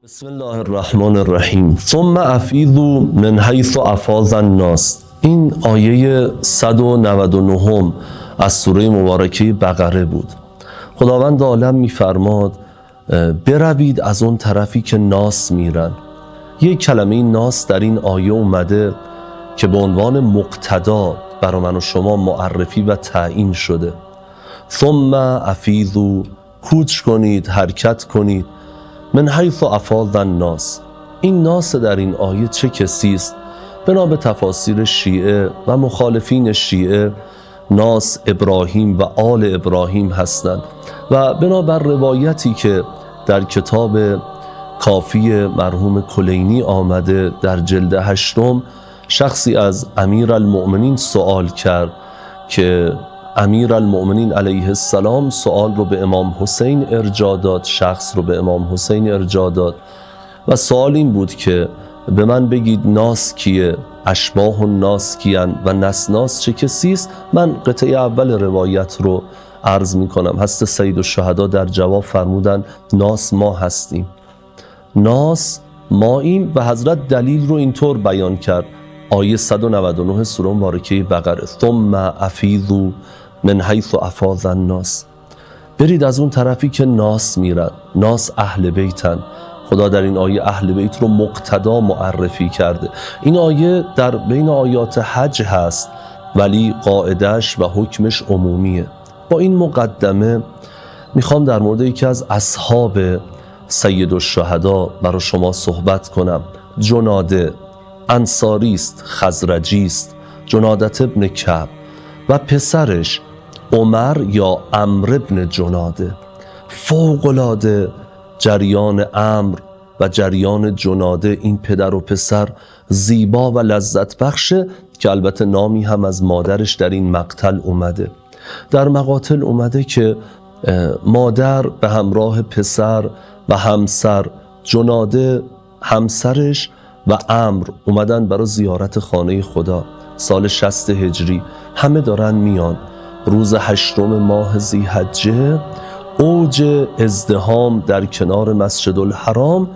بسم الله الرحمن الرحیم. ثم افیضوا من حیث افاض الناس. این آیه 199 از سوره مبارکه بقره بود. خداوند عالم میفرماد بروید از اون طرفی که ناس میرن. یک کلمه ناس در این آیه اومده که به عنوان مقتدا برای من و شما معرفی و تعیین شده. ثم افیضوا، کوچ کنید، حرکت کنید. من حیث افاض الناس. این ناس در این آیه چه کسی است؟ بنا به تفاسیر شیعه و مخالفین شیعه، ناس ابراهیم و آل ابراهیم هستند و بنا بر روایتی که در کتاب کافی مرحوم کلینی آمده در جلد 8، شخصی از امیرالمؤمنین سوال کرد که امیرالمؤمنین علیه السلام سوال رو به امام حسین ارجاع داد، شخص رو به امام حسین ارجاع داد و سوال این بود که به من بگید ناس کیه، اشباح الناس کیان و نسناس چه کسی است؟ من قطعه اول روایت رو عرض می کنم. حضرت سید الشهدا در جواب فرمودن ناس ما هستیم، ناس ماییم و حضرت دلیل رو اینطور بیان کرد. آیه 199 سوره مبارکه بقره، ثم افیضوا من حیث افاض الناس. برید از اون طرفی که ناس میرن. ناس اهل بیتن. خدا در این آیه اهل بیت رو مقتدا معرفی کرده. این آیه در بین آیات حج هست ولی قاعدش و حکمش عمومیه. با این مقدمه میخوام در مورد یکی از اصحاب سید الشهدا برای شما صحبت کنم. جناده انصاری است، خزرجی است، جنادت ابن کعب و پسرش عمر یا عمرو ابن جناده. فوق‌العاده جریان عمرو و جریان جناده، این پدر و پسر، زیبا و لذت بخشه که البته نامی هم از مادرش در این مقتل اومده. در مقاتل اومده که مادر به همراه پسر و همسر، جناده همسرش و عمرو اومدن برای زیارت خانه خدا. سال 60 هجری همه دارن میان. روز 8 ماه ذی‌حجه، اوج ازدحام در کنار مسجد الحرام،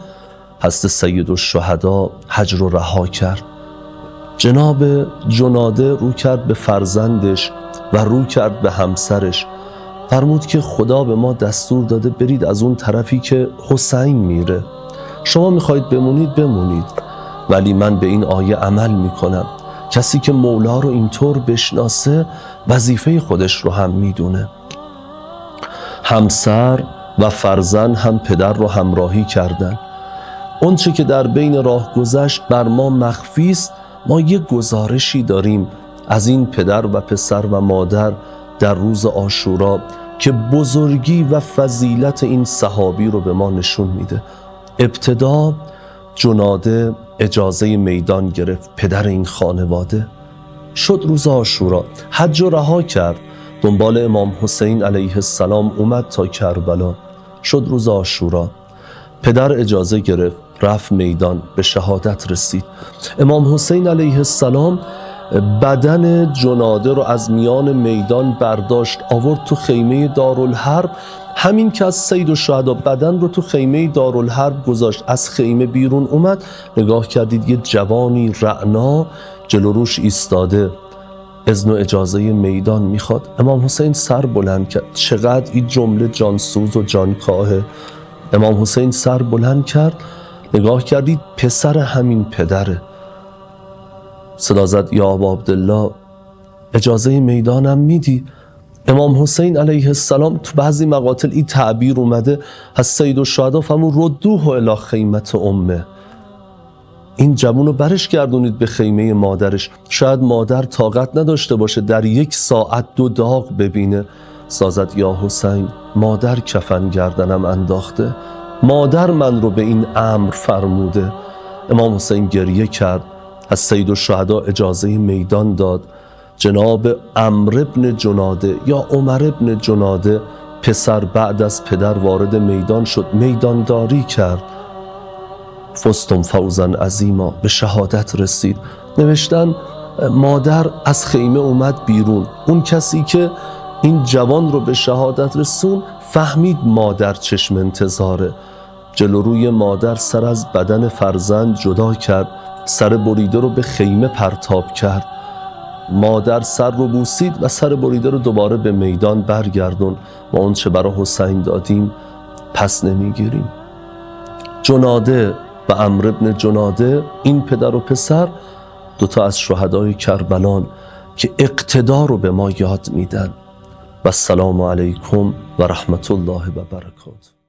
حضرت سید الشهدا حج رو رها کرد. جناب جناده رو کرد به فرزندش و رو کرد به همسرش. فرمود که خدا به ما دستور داده برید از اون طرفی که حسین میره. شما میخواید بمونید بمونید، ولی من به این آیه عمل میکنم. کسی که مولا رو اینطور بشناسه وظیفه خودش رو هم میدونه. همسر و فرزند هم پدر رو همراهی کردن. اون چه که در بین راه گذشت بر ما مخفی است. ما یک گزارشی داریم از این پدر و پسر و مادر در روز عاشورا که بزرگی و فضیلت این صحابی رو به ما نشون میده. ابتدا جناده اجازه میدان گرفت، پدر این خانواده. شد روز عاشورا، حج رو رها کرد، دنبال امام حسین علیه السلام اومد تا کربلا. شد روز عاشورا، پدر اجازه گرفت، رفت میدان، به شهادت رسید. امام حسین علیه السلام بدن جناده رو از میان میدان برداشت، آورد تو خیمه دارالحرب. همین که از سید الشهدا بدن رو تو خیمه دارالحرب گذاشت، از خیمه بیرون اومد، نگاه کردید یه جوانی رعنا جلو روش ایستاده، اذن و اجازه میدان میخواد. امام حسین سر بلند کرد. چقدر این جمله جانسوز و جانکاهه. امام حسین سر بلند کرد، نگاه کردید پسر همین پدره. صدا زد یا ابا عبدالله اجازه میدانم میدی؟ امام حسین علیه السلام تو بعضی مقاتل این تعبیر اومده، از سید الشهدا فرمود ردوه الی خیمت امه. این جوون رو برش گردونید به خیمه مادرش. شاید مادر طاقت نداشته باشه در 1 ساعت 2 داغ ببینه. سازد یا حسین مادر کفن گردنم انداخته، مادر من رو به این امر فرموده. امام حسین گریه کرد، از سید الشهدا اجازه میدان داد. جناب عمرو ابن جناده یا عمر ابن جناده پسر بعد از پدر وارد میدان شد، میدانداری کرد. فزتم فوزا عظیما، به شهادت رسید. نوشتن مادر از خیمه اومد بیرون. اون کسی که این جوان رو به شهادت رسون فهمید مادر چشم انتظاره. جلو روی مادر سر از بدن فرزند جدا کرد، سر بریده رو به خیمه پرتاب کرد. مادر سر رو بوسید و سر بریده رو دوباره به میدان برگردون. ما اون چه برای حسین دادیم پس نمیگیریم. جناده و عمرو ابن جناده، این پدر و پسر، دوتا از شهدای کربلان که اقتدا رو به ما یاد میدن. و السلام علیکم و رحمت الله و برکاته.